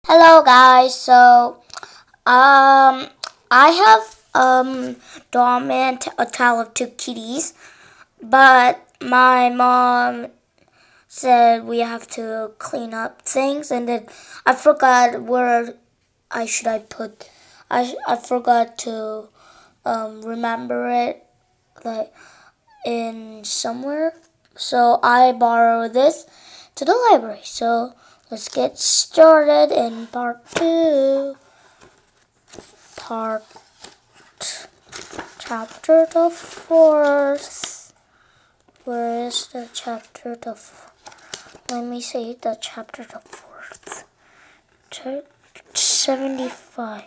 Hello guys. I have Dom and a towel of two kitties, but my mom said we have to clean up things, and then I forgot where I put. I forgot to remember it like in somewhere. So I borrow this to the library. So let's get started in part two. Part chapter the fourth. Where is the chapter the? Let me see the chapter the fourth. 75.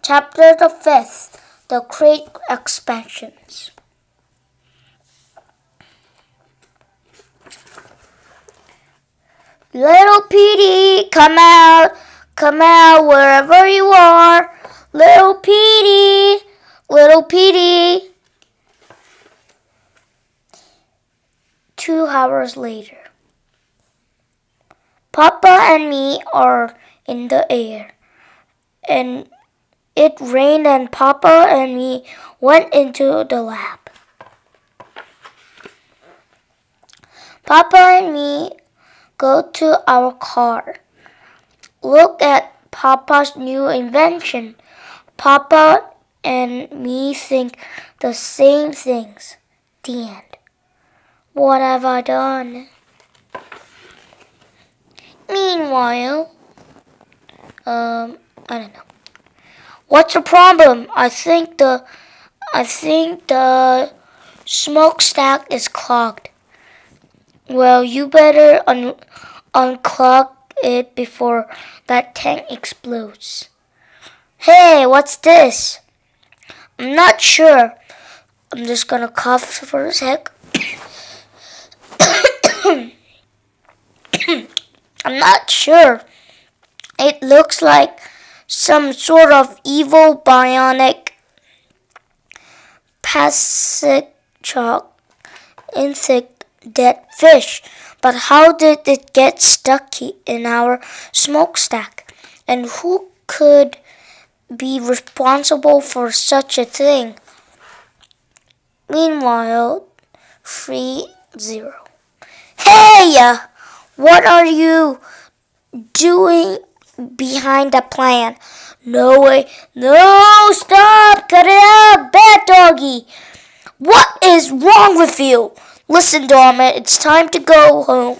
Chapter the fifth. The Great Expansions. Little Petey, come out wherever you are. Little Petey, little Petey. 2 hours later. Papa and me are in the air, and it rained, and Papa and me went into the lab. Papa and me go to our car. Look at Papa's new invention. Papa and me think the same things. The end. What have I done? Meanwhile, I don't know. What's the problem? I think the smokestack is clogged. Well, you better unclog it before that tank explodes. Hey, what's this? I'm not sure. I'm just gonna cough for a sec. I'm not sure. It looks like some sort of evil bionic parasitic insect dead fish. But how did it get stuck in our smokestack? And who could be responsible for such a thing? Meanwhile, 3-0. Hey! What are you doing behind the plan? No way. No, stop! Cut it out, bad doggy! What is wrong with you? Listen, Dormant, it's time to go home.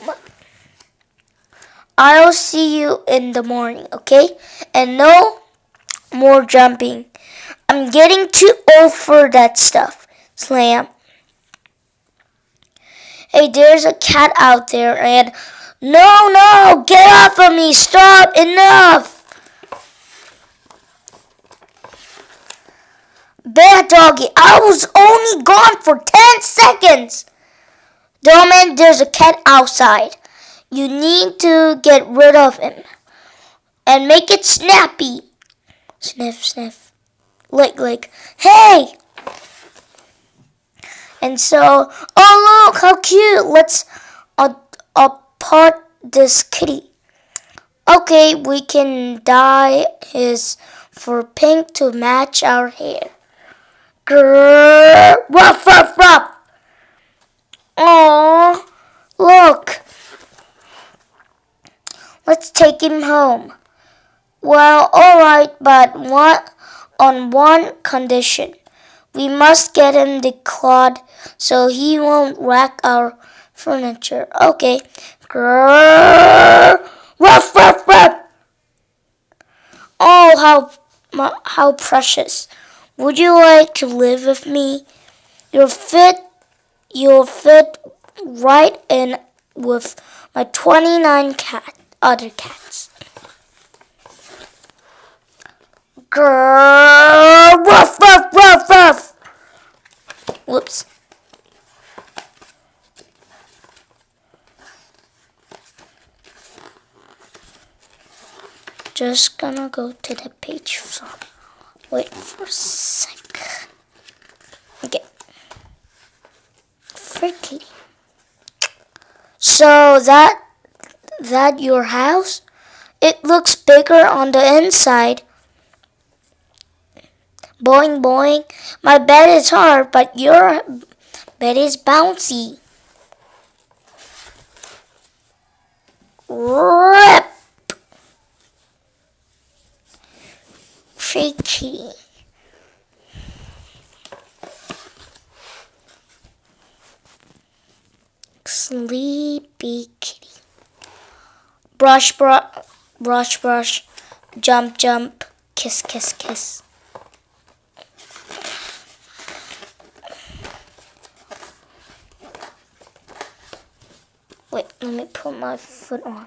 I'll see you in the morning, okay? And no more jumping. I'm getting too old for that stuff. Slam. Hey, there's a cat out there, and no, get off of me. Stop, enough. Bad doggy, I was only gone for 10 seconds. Dorman, there's a cat outside. You need to get rid of him. And make it snappy. Sniff, sniff. Lick. Hey! And so, oh look, how cute. Let's pot this kitty. Okay, we can dye his fur pink to match our hair. Grrr, ruff, ruff, ruff. Aww, look. Let's take him home. Well, alright, but on one condition. We must get him declawed so he won't wreck our furniture. Okay. Grrr, ruff, ruff, ruff. Oh, how precious. Would you like to live with me? You'll fit right in with my 29 other cats. Grrr, ruff, ruff, ruff, ruff. Whoops. just gonna go to the page. So wait for a sec. Okay. Freaky. So that your house? It looks bigger on the inside. Boing boing. My bed is hard, but your bed is bouncy. Rip. Freaky. Sleepy kitty. Brush, brush, brush, brush. Jump, jump. Kiss, kiss, kiss. Wait, let me put my foot on.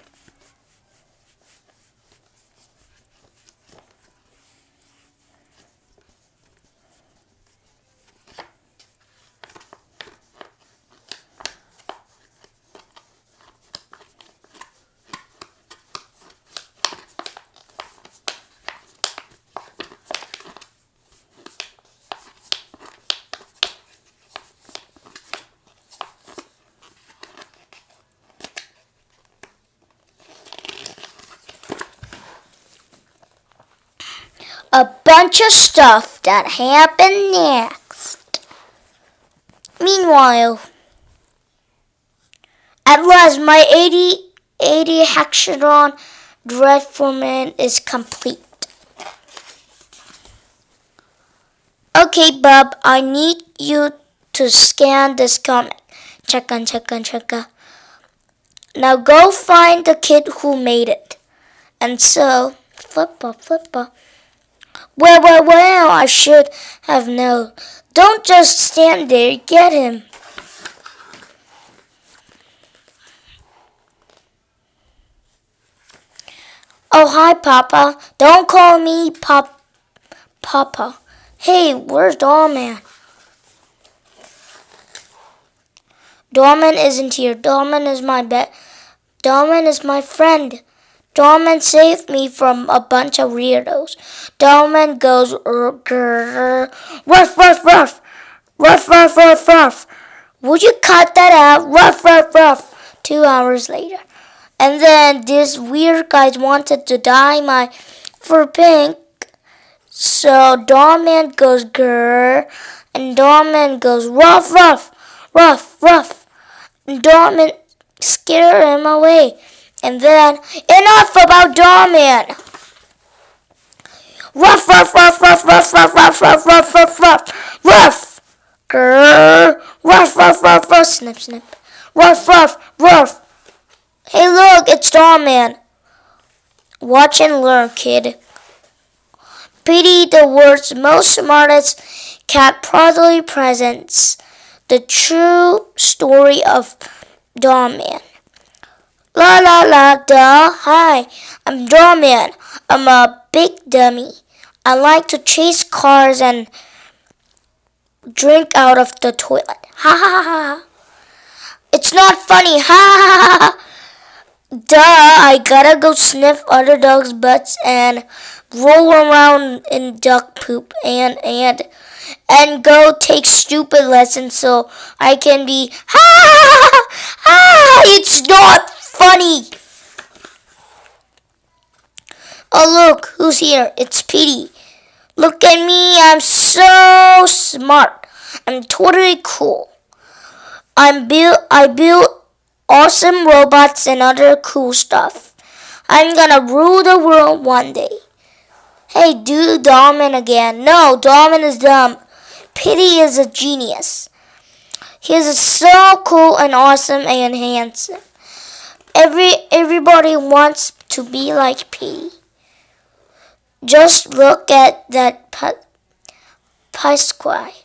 A bunch of stuff that happened next. Meanwhile, at last my 80 hexagon Dreadforman is complete. Okay, Bob, I need you to scan this comic. Checka. Now go find the kid who made it. And so, flippa. Well, I should have known. Don't just stand there, get him. Oh, hi, Papa. Don't call me Papa. Hey, where's Dollman? Dollman isn't here. Dollman is my friend. Dollman saved me from a bunch of weirdos. Dollman goes grrr, ruff, ruff, ruff, ruff, ruff, ruff, ruff. Would you cut that out? Ruff, ruff, ruff. 2 hours later. And then this weird guy wanted to dye my fur pink. So Dollman goes grrr, and Dollman goes ruff, ruff, ruff, ruff. And Dollman scared him away. And then, enough about Dollman! Ruff, ruff, ruff, ruff, ruff, ruff, ruff, ruff, ruff, ruff, ruff, ruff! Grrr! Ruff, ruff, ruff, ruff, snip, snip. Ruff, ruff, ruff! Hey, look, it's Dollman. Watch and learn, kid. Pity the world's most smartest cat proudly presents the true story of Dollman. La la la da. Hi, I'm Dollman. I'm a big dummy. I like to chase cars and drink out of the toilet. Ha ha ha. It's not funny. Ha ha ha. Duh, I gotta go sniff other dogs' butts and roll around in duck poop and go take stupid lessons so I can be it's not funny. Oh look, who's here? It's Petey. Look at me, I'm so smart. I'm totally cool. I built awesome robots and other cool stuff. I'm gonna rule the world one day. Hey, do Dollman again. No, Dollman is dumb. Petey is a genius. He is so cool and awesome and handsome. Everybody wants to be like Petey. Just look at that Pisquai.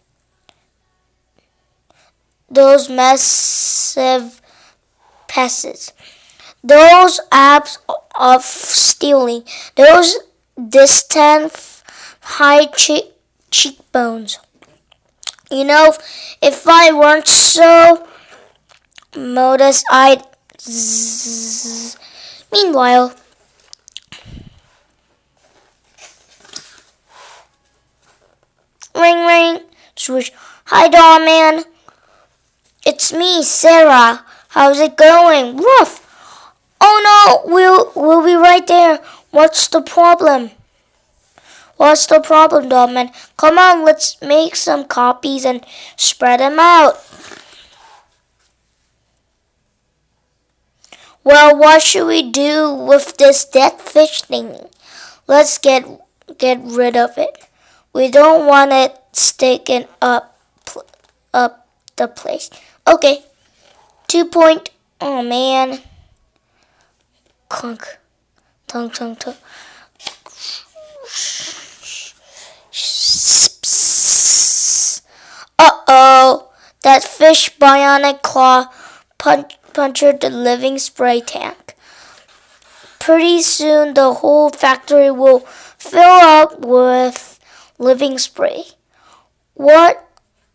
Those massive passes. Those abs of stealing. Those distant high cheekbones. You know, if I weren't so modest, I'd zzz. Meanwhile, Swoosh. Hi, Doorman. It's me, Sarah. How's it going? Woof. Oh no, we'll be right there. What's the problem? What's the problem, Doorman? Come on, let's make some copies and spread them out. Well, what should we do with this dead fish thingy? Let's get rid of it. We don't want it sticking up the place. Okay. 2 point. Oh man. Clunk. Tongue. Uh-oh. That fish bionic claw punctured the living spray tank. Pretty soon the whole factory will fill up with living spray. What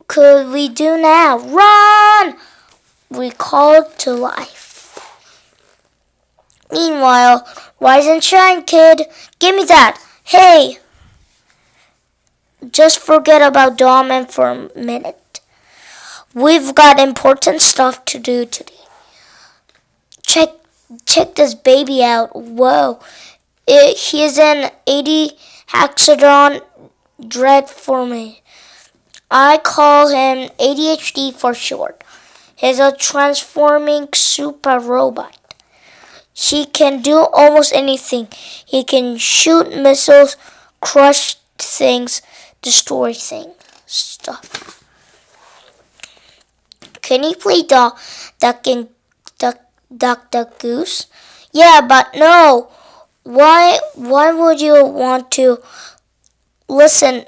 could we do now? Run! We called to life. Meanwhile, rise and shine, kid. Give me that. Hey! Just forget about Doorman for a minute. We've got important stuff to do today. Check this baby out. Whoa. He is an 80 hexadron dread for me. I call him ADHD for short. He's a transforming super robot. He can do almost anything. He can shoot missiles, crush things, destroy stuff. Can he play duck goose? Yeah, but no. Why would you want to? Listen,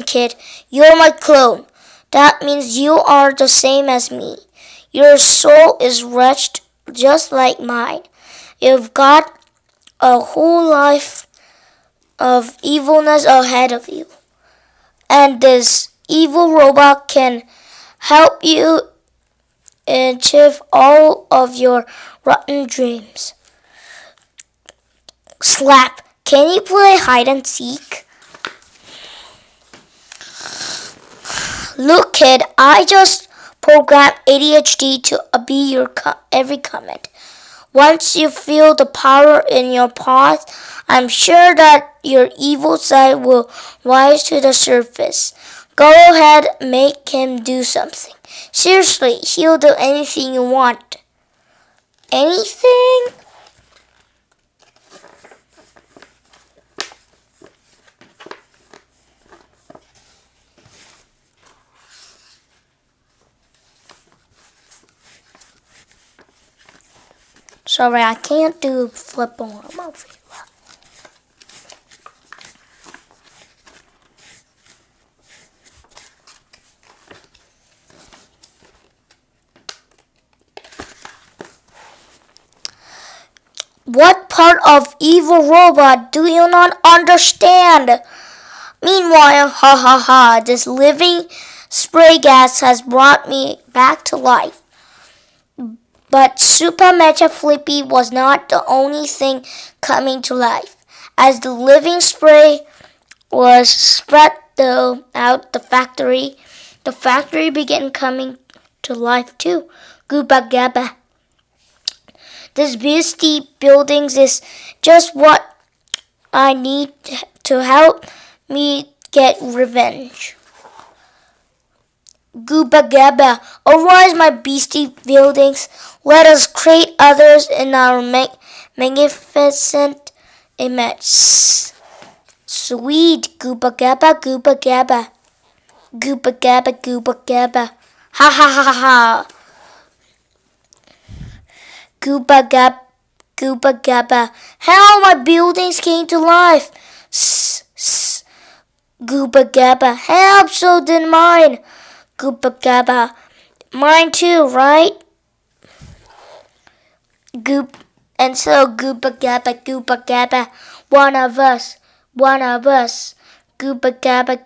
kid. You're my clone. That means you are the same as me. Your soul is wretched just like mine. You've got a whole life of evilness ahead of you. And this evil robot can help you achieve all of your rotten dreams. Slap. Can you play hide and seek? Look, kid, I just programmed ADHD to be your every comment. Once you feel the power in your paws, I'm sure that your evil side will rise to the surface. Go ahead, make him do something. Seriously, he'll do anything you want. Anything? Sorry, I can't do flip on my video. What part of evil robot do you not understand? Meanwhile, ha ha ha, this living spray gas has brought me back to life. But Super Mega Flippy was not the only thing coming to life. As the living spray was spread out the factory began coming to life too. Gooba Gabba. This beastie buildings is just what I need to help me get revenge. Gooba Gabba, arise my beastie buildings. Let us create others in our magnificent image. Sweet Gooba Gabba, Gooba Gabba. Gooba Gabba, Gooba Gabba. Ha ha ha ha. Gooba Gabba. How my buildings came to life. Gooba Gabba. Help, so did mine. Gooba Gabba. Mine too, right? And so Gooba Gabba. One of us. Gooba Gabba.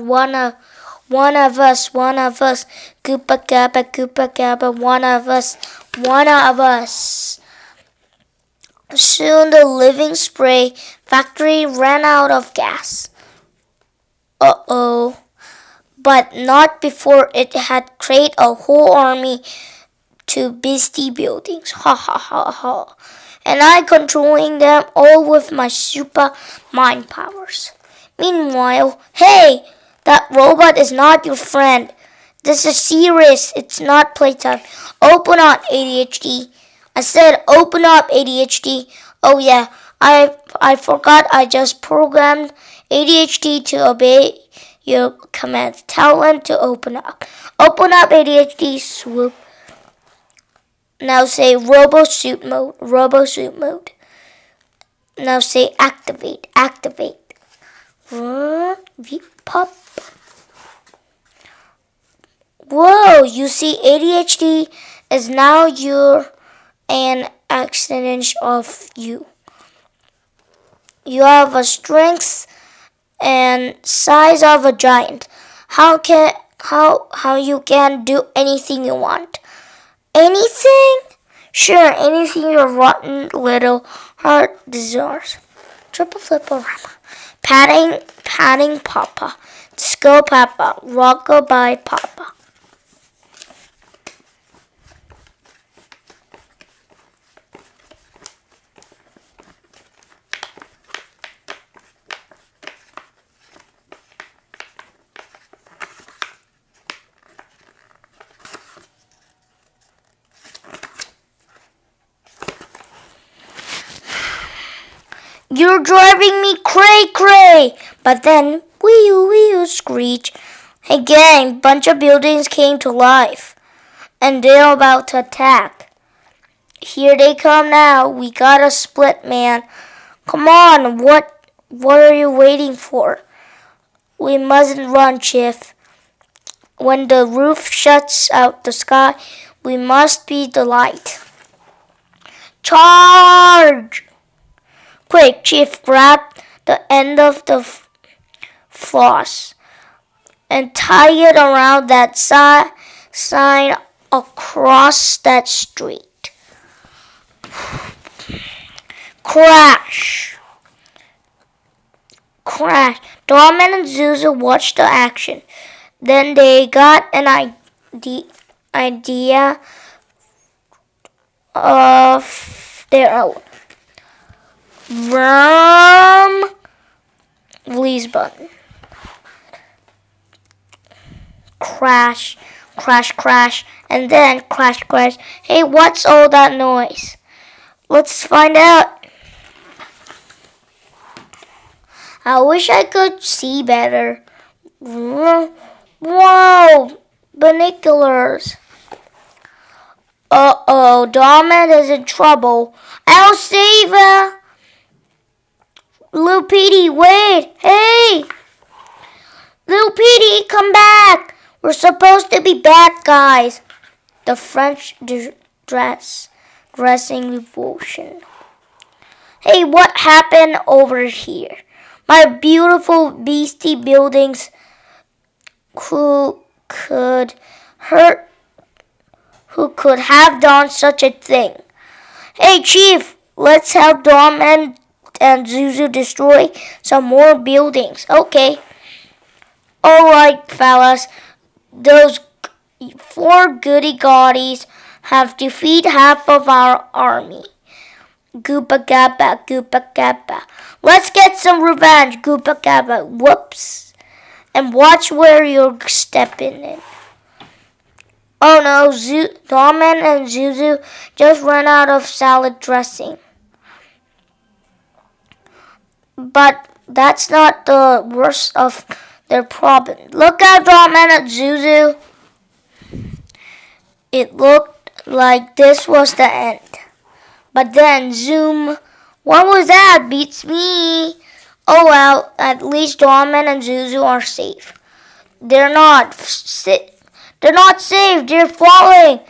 One of us. Gooba Gabba. One of us. Soon the living spray factory ran out of gas. Uh-oh. but not before it had created a whole army to beastie buildings. Ha ha ha ha. And I controlling them all with my super mind powers. Meanwhile, hey, that robot is not your friend. This is serious. It's not playtime. Open up, ADHD. I said open up, ADHD. Oh yeah, I forgot I just programmed ADHD to obey your commands. Tell him to open up. Open up, ADHD. Swoop. Now say Robo Suit mode. Robo Suit mode. Now say activate. Activate. Pop. Whoa, you see ADHD is now an extension of you. You have a strength and size of a giant. How you can do anything you want? Anything? Sure, anything your rotten little heart desires. Triple flip-o-rama. Patting Papa. Disco Papa. Rock-a-bye Papa. You're driving me cray-cray! But then, wee-oo, screech. Hey gang, bunch of buildings came to life. And they're about to attack. Here they come now. We gotta split, man. Come on, what are you waiting for? We mustn't run, Chief. When the roof shuts out the sky, we must be the light. Charge! Quick, Chief, grab the end of the floss and tie it around that sign across that street. Crash! Crash! Doorman and Zuzu watched the action. Then they got an idea of their own. Vroom! Release button. Crash, crash, crash, and then crash, crash. Hey, what's all that noise? Let's find out. I wish I could see better. Whoa, binoculars. Uh-oh, Doorman is in trouble. I'll save her. Lil Petey, wait! Hey! Lil Petey, come back! We're supposed to be bad guys. The French dressing revolution. Hey, what happened over here? My beautiful beastie buildings. Who could have done such a thing? Hey, Chief, let's help Doorman and Zuzu destroy some more buildings. Okay. Alright, fellas. Those 4 goody-gotties have defeated half of our army. Goopa gabba, goopa gabba. Let's get some revenge, goopa gabba. Whoops. And watch where you're stepping in. Oh no, Doorman and Zuzu just ran out of salad dressing. But that's not the worst of their problem. Look out, Doorman and Zuzu. It looked like this was the end. But then, zoom. What was that? Beats me. Oh well, at least Doorman and Zuzu are safe. They're not safe. They're falling.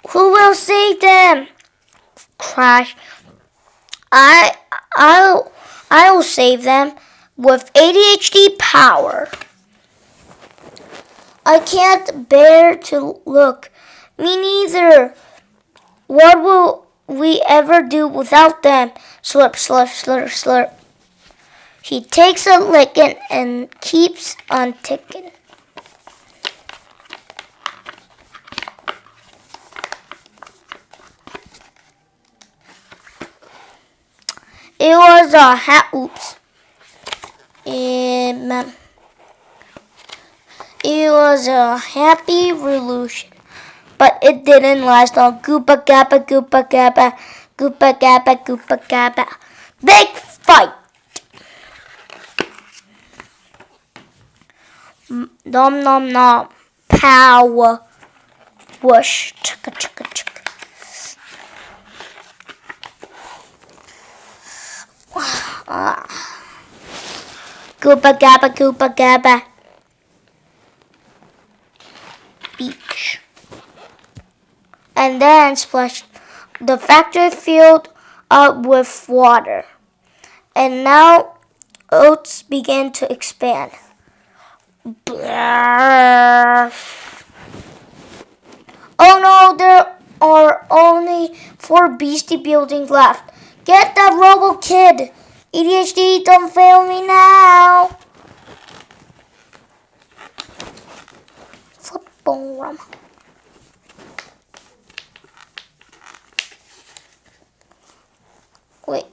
Who will save them? Crash. I'll save them with ADHD power. I can't bear to look. Me neither. What will we ever do without them? Slurp, slurp, slurp, slurp. He takes a licking and keeps on ticking. It was a oops. It was a happy revolution, but it didn't last long. Goopa gappa, goopa gappa, goopa gappa, goopa gappa. Big fight. Nom nom nom. Power. Whoosh. Chicka chicka chicka. Goopa gappa, goopa gappa. Beach. And then splash. The factory filled up with water. And now oats began to expand. Oh no, there are only 4 beastie buildings left. Get that robo kid! ADHD, don't fail me now! Football. Wait.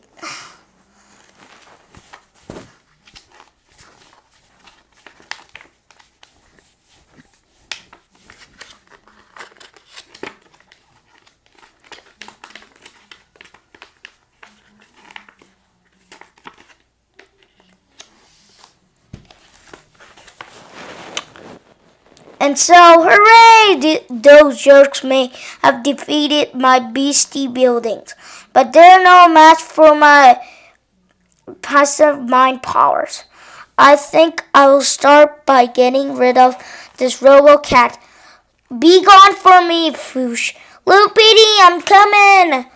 And so, hooray! Those jerks may have defeated my beastie buildings, but they're no match for my passive mind powers. I think I will start by getting rid of this robo-cat. Be gone from me, Foosh. Little Petey, I'm coming!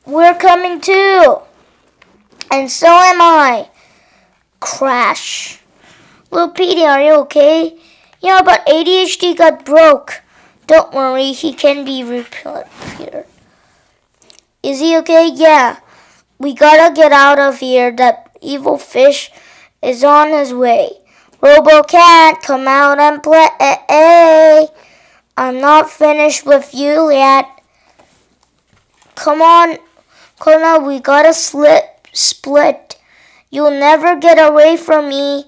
We're coming too! And so am I. Crash. Little Petey, are you okay? Yeah, but ADHD got broke. Don't worry, he can be repaired. Is he okay? Yeah. We gotta get out of here. That evil fish is on his way. Robo-Cat, come out and play. I'm not finished with you yet. Come on, Kona, we gotta split. You'll never get away from me.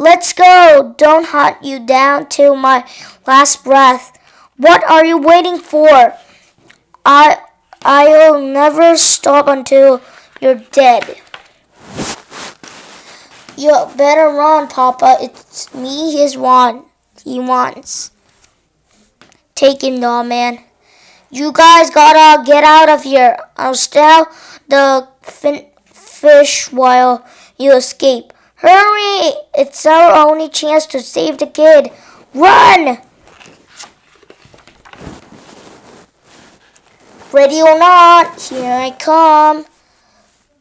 Let's go. Don't hunt you down till my last breath. What are you waiting for? I'll never stop until you're dead. You better run, Papa. It's me he wants. Take him, doll man. You guys gotta get out of here. I'll steal the fish while you escape. Hurry! It's our only chance to save the kid. Run! Ready or not, here I come.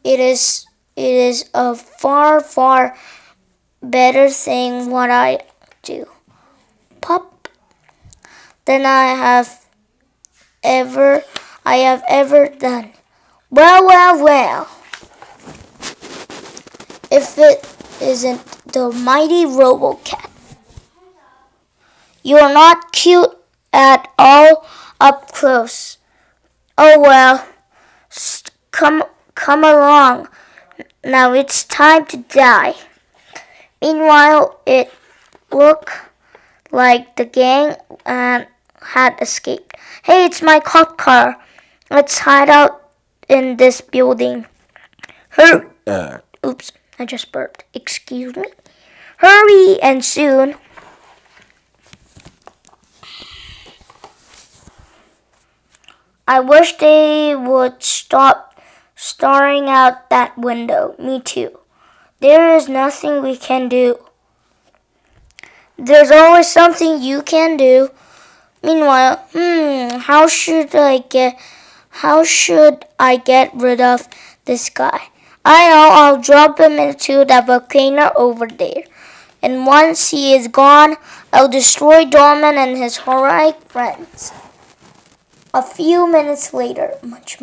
It is a far, far better thing what I do. Pop. Than I have ever done. Well. If it isn't the mighty Robo-Cat. You're not cute at all up close. Oh well, come along. Now it's time to die. Meanwhile, it looked like the gang had escaped. Hey, it's my cop car. Let's hide out in this building. Hurry! Oops. I just burped. Excuse me. Hurry, and soon. I wish they would stop staring out that window. Me too. There is nothing we can do. There's always something you can do. Meanwhile, how should I get rid of this guy? I know, I'll drop him into that volcano over there. And once he is gone, I'll destroy Dollman and his heroic friends. A few minutes later, munch.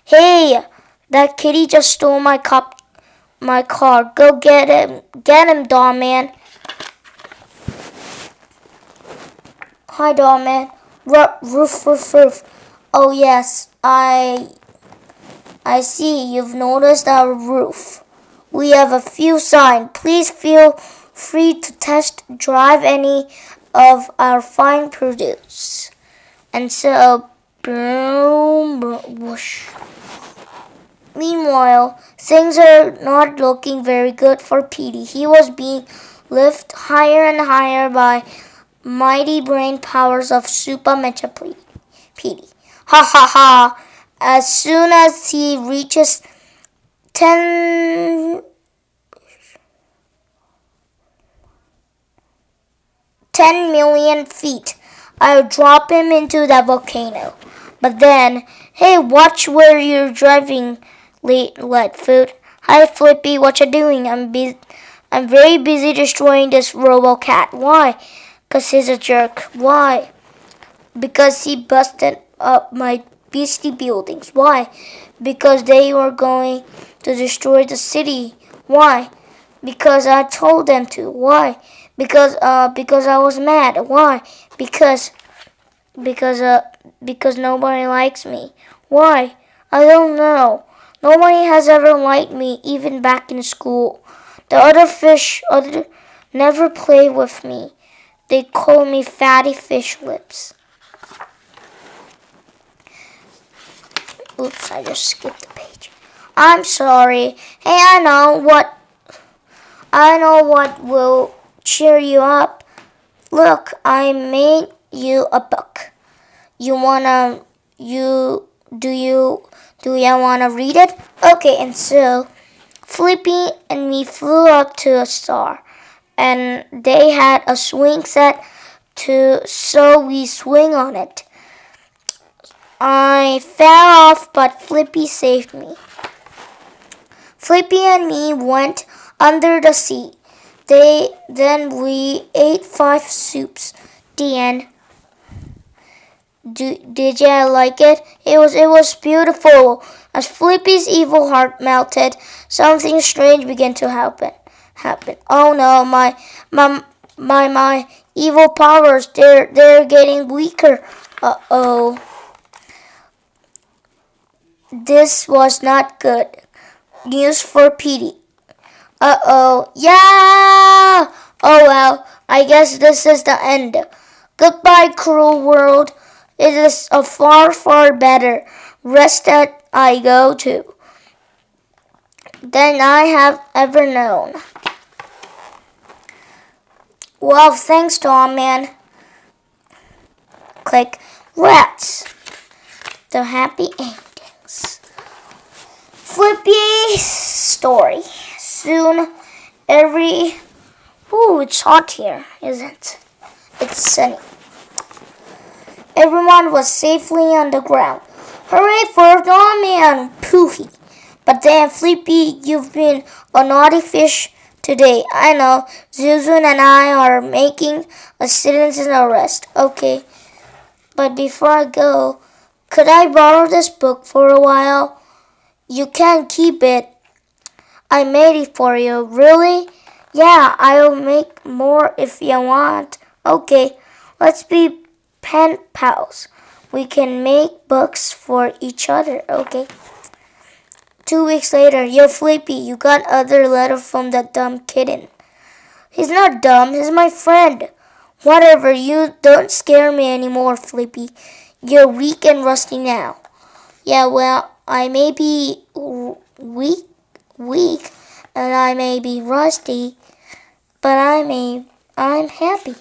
Hey, that kitty just stole my car. Go get him, Dollman. Hi, Dollman. Roof. Oh yes, I see you've noticed our roof. We have a few signs. Please feel free to test drive any of our fine produce. And so, boom, boom, whoosh. Meanwhile, things are not looking very good for Petey. He was being lifted higher and higher by mighty brain powers of Super Mecha Petey. Ha ha ha! As soon as he reaches 10 million feet, I'll drop him into the volcano. But then, hey, watch where you're driving, Leadfoot. Hi, Flippy, what you doing? I'm very busy destroying this RoboCat. Why? 'Cause he's a jerk. Why? Because he busted up my beastly buildings. Why? Because they were going to destroy the city. Why? Because I told them to. Why? Because I was mad. Why? Because nobody likes me. Why? I don't know. Nobody has ever liked me, even back in school. The other fish never play with me. They call me Fatty Fish Lips. Oops, I just skipped the page. I'm sorry. Hey, I know what will cheer you up. Look, I made you a book. Do you wanna read it? Okay, and so Flippy and me flew up to a star, and they had a swing set so we swing on it. I fell off, but Flippy saved me. Flippy and me went under the sea. Then we ate 5 soups. The end. Did you like it? It was beautiful. As Flippy's evil heart melted, something strange began to happen. Oh no, my evil powers, they're getting weaker. Uh-oh. This was not good news for Petey. Uh-oh. Yeah! Oh well, I guess this is the end. Goodbye, cruel world. It is a far, far better rest that I go to than I have ever known. Well, thanks, Tom, man. Click rats. The happy endings. Flippy's story. Soon, it's hot here, isn't it? It's sunny. Everyone was safely on the ground. Hooray for Doorman, Poohee. But then, Flippy, you've been a naughty fish today. I know. Zuzun and I are making a citizen arrest. Okay. But before I go, could I borrow this book for a while? You can keep it. I made it for you. Really? Yeah, I'll make more if you want. Okay, let's be pen pals. We can make books for each other, okay? 2 weeks later, yo Flippy, you got other letter from that dumb kitten. He's not dumb, he's my friend. Whatever, you don't scare me anymore, Flippy. You're weak and rusty now. Yeah, well, I may be weak, and I may be rusty, but I'm happy.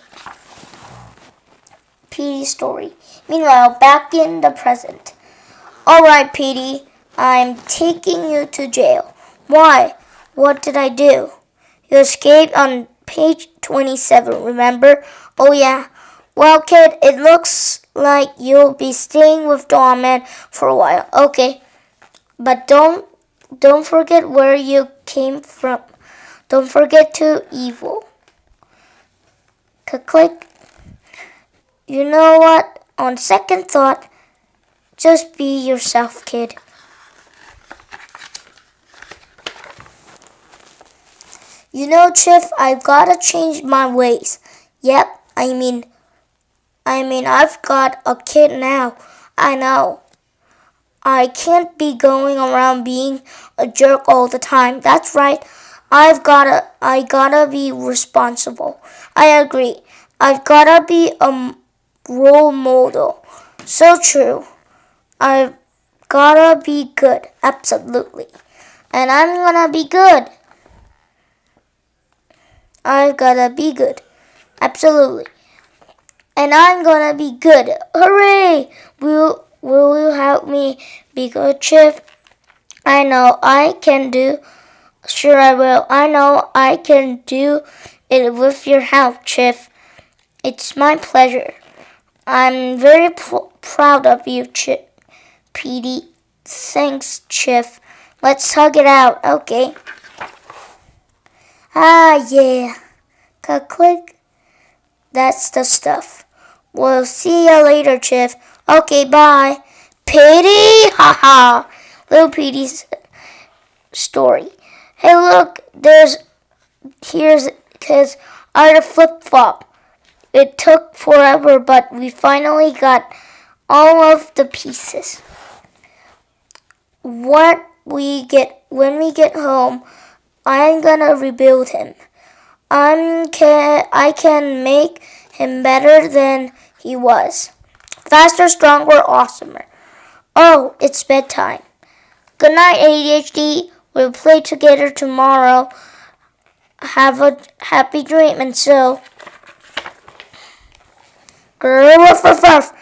Petey's story. Meanwhile, back in the present. Alright, Petey, I'm taking you to jail. Why? What did I do? You escaped on page 27, remember? Oh yeah. Well, kid, it looks like you'll be staying with Doorman for a while. Okay. But don't forget where you came from. Don't forget to evil. Click. You know what? On second thought, just be yourself, kid. You know, Chief, I've gotta change my ways. Yep, I mean, I've got a kid now. I know. I can't be going around being a jerk all the time. That's right. I gotta be responsible. I agree. I've gotta be a role model. So true. I've gotta be good. Absolutely. And I'm gonna be good. I've gotta be good. Absolutely. And I'm gonna be good. Hooray! Will you help me be good, Chip? I know I can do. Sure I will. I know I can do it with your help, Chip. It's my pleasure. I'm very proud of you, Chip. Petey. Thanks, Chip. Let's hug it out, okay? Ah, yeah. Click. That's the stuff. We'll see you later, Chip. Okay, bye. Petey! Haha. Little Petey's story. Hey, look, here's his other flip-flop. It took forever, but we finally got all of the pieces. When we get home, I'm gonna rebuild him. I can make him better than he was. Faster, stronger, awesomer. Oh, it's bedtime. Good night, ADHD. We'll play together tomorrow. Have a happy dream, and so. Ruff, ruff, ruff.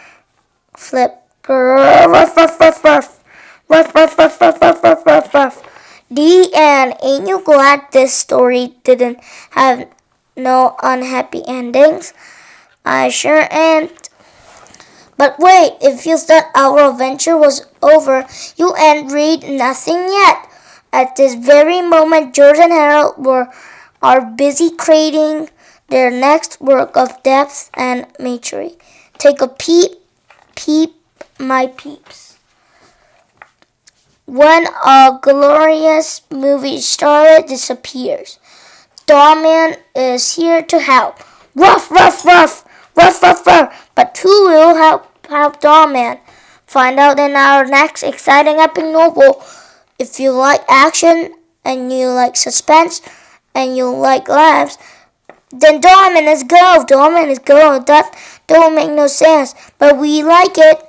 Flip. Ruff, ruff, ruff, ruff. Ruff, ruff, ruff, ruff, ruff, ruff, ruff, ruff. The end. Ain't you glad this story didn't have no unhappy endings? I sure am. But wait, it feels that our adventure was over. You ain't read nothing yet. At this very moment, George and Harold are busy creating their next work of depth and maturity. Take a peep, my peeps. When a glorious movie star disappears, Doorman is here to help. Ruff, ruff, ruff, ruff, ruff, ruff. But who will help Doorman? Find out in our next exciting epic novel. If you like action and you like suspense and you like laughs, then Doorman is go. Doorman is go. That don't make no sense, but we like it.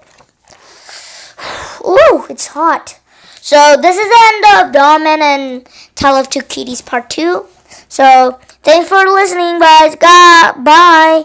Ooh, it's hot. So this is the end of Doorman and Tale of Two Kitties Part 2. So thanks for listening, guys. Bye.